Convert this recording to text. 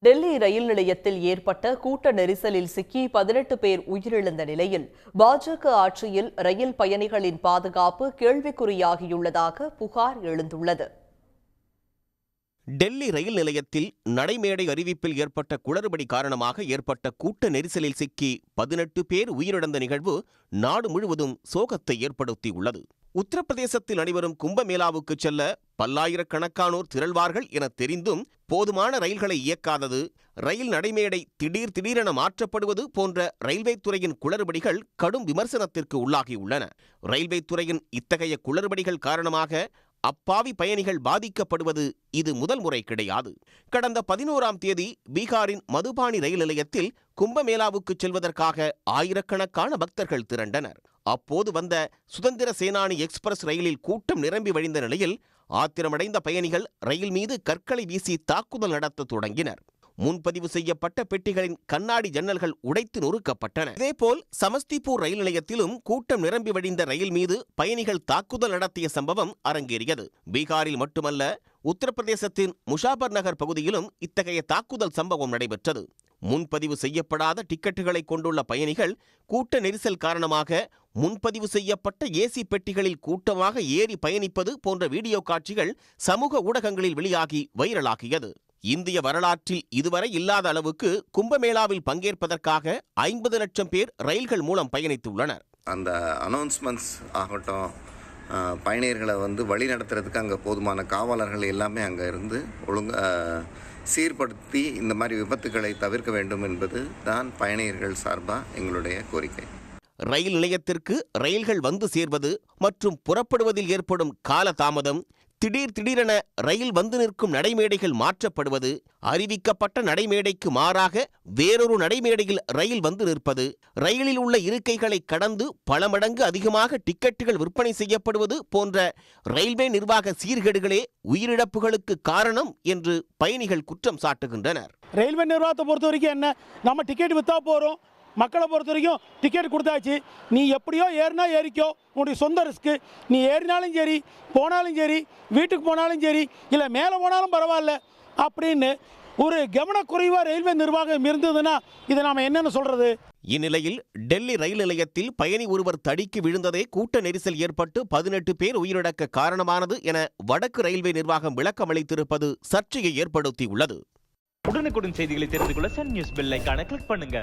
டெல்லி ரயில் நிலையத்தில் ஏற்பட்ட கூட்ட நெரிசலில் சிக்கி 18 பேர் உயிரிழந்த நிலையில் பாஜக ஆட்சியில் ரயில் பயணிகளின் பாதுகாப்பு கேள்விக்குறியாகியுள்ளதாக புகார் எழுந்துள்ளது. டெல்லி ரயில் நிலையத்தில் நடைமேடை அறிவிப்பில் ஏற்பட்ட குளறுபடி காரணமாக ஏற்பட்ட கூட்ட நெரிசலில் சிக்கி 18 பேர் உயிரிழந்த நிகழ்வு நாடு முழுவதும் சோகத்தை ஏற்படுத்தியுள்ளது. உத்தரப்பிரதேசத்தில் நடைபெறும் கும்பமேளாவுக்கு செல்ல பல்லாயிரக்கணக்கானோர் திரள்வார்கள் என தெரிந்தும் போதுமான ரயில்களை இயக்காதது, ரயில் நடைமேடை திடீரென மாற்றப்படுவது போன்ற ரயில்வே துறையின் குளறுபடிகள் கடும் விமர்சனத்திற்கு உள்ளாகியுள்ளன. ரயில்வே துறையின் இத்தகைய குளறுபடிகள் காரணமாக அப்பாவி பயணிகள் பாதிக்கப்படுவது இது முதல் முறை கிடையாது. கடந்த 11ஆம் தேதி பீகாரின் மதுபானி ரயில் நிலையத்தில் கும்பமேளாவுக்கு செல்வதற்காக ஆயிரக்கணக்கான பக்தர்கள் திரண்டனர். அப்போது வந்த சுதந்திர சேனானி எக்ஸ்பிரஸ் ரயிலில் கூட்டம் நிரம்பி வழிந்த நிலையில் ஆத்திரமடைந்த பயணிகள் ரயில் மீது கற்களை வீசி தாக்குதல் நடத்த தொடங்கினர். முன்பதிவு செய்யப்பட்ட பெட்டிகளின் கண்ணாடி ஜன்னல்கள் உடைத்து நொறுக்கப்பட்டன. இதேபோல் சமஸ்திபூர் ரயில் நிலையத்திலும் கூட்டம் நிரம்பி வழிந்த ரயில் மீது பயணிகள் தாக்குதல் நடத்திய சம்பவம் அரங்கேறியது. பீகாரில் மட்டுமல்ல, உத்தரப்பிரதேசத்தின் முஷாபர் நகர் பகுதியிலும் இத்தகைய தாக்குதல் சம்பவம் நடைபெற்றது. முன்பதிவு செய்யப்படாத டிக்கெட்டுகளை கொண்டுள்ள பயணிகள் கூட்ட நெரிசல் காரணமாக முன்பதிவு செய்யப்பட்ட ஏசி பெட்டிகளில் கூட்டமாக ஏறி பயணிப்பது போன்ற வீடியோ காட்சிகள் சமூக ஊடகங்களில் வெளியாகி வைரலாகியது. இந்திய வரலாற்றில் இதுவரை இல்லாத அளவுக்கு கும்பமேளாவில் பங்கேற்பதற்காக 50 லட்சம் பேர் ரயில்கள் மூலம் பயணித்துள்ளனர். அந்த அனௌன்ஸ்மெண்ட்ஸ் ஆகட்டும், பயணியர்களை வழி நடத்துறதுக்கு அங்கே போதுமான காவலர்கள் எல்லாமே அங்கே இருந்து சீர்படுத்தி இந்த மாதிரி விபத்துகளை தவிர்க்க வேண்டும் என்பது தான் பயணியர்கள் சார்பாக எங்களுடைய கோரிக்கை. ரயில் நிலையத்திற்கு ரயில்கள் வந்து சேர்வது மற்றும் புறப்படுவதில் ஏற்படும் கால தாமதம், திடீரென ரயில் வந்து நிற்கும் நடைமேடைகள் மாற்றப்படுவது, அறிவிக்கப்பட்ட நடைமேடைக்கு மாறாக வேறொரு நடைமேடையில் ரயில் வந்து நிற்பது, ரயிலில் உள்ள இருக்கைகளை கடந்து பல மடங்கு அதிகமாக டிக்கெட்டுகள் விற்பனை செய்யப்படுவது போன்ற ரயில்வே நிர்வாக சீர்கேடுகளே உயிரிழப்புகளுக்கு காரணம் என்று பயணிகள் குற்றம் சாட்டுகின்றனர். ரயில்வே நிர்வாகத்தை பொறுத்த வரைக்கும் என்ன, நம்ம டிக்கெட் விற்றா போகிறோம், மக்களை பொறுத்த வரைக்கும் டிக்கெட் கொடுத்தாச்சு, நீ எப்படியோ ஏறினா ஏறிக்கோ, உன்னுடைய சொந்த ரிஸ்க்கு, நீ ஏறினாலும் சரி போனாலும் சரி வீட்டுக்கு போனாலும் சரி இல்லை மேலே போனாலும் பரவாயில்ல அப்படின்னு ஒரு கவனக்குறைவாக ரயில்வே நிர்வாகம் இருந்ததுன்னா இதை நாம் என்னென்னு சொல்கிறது? இந்நிலையில் டெல்லி ரயில் நிலையத்தில் பயணி ஒருவர் தடிக்கு விழுந்ததே கூட்ட நெரிசல் ஏற்பட்டு 18 பேர் உயிரிழக்க காரணமானது என வடக்கு ரயில்வே நிர்வாகம் விளக்கம் அளித்திருப்பது சர்ச்சையை ஏற்படுத்தியுள்ளது. உடனுக்குடன் செய்திகளை தெரிந்து கொள்ள சன் நியூஸ் பெல் ஐகானை கிளிக் பண்ணுங்க.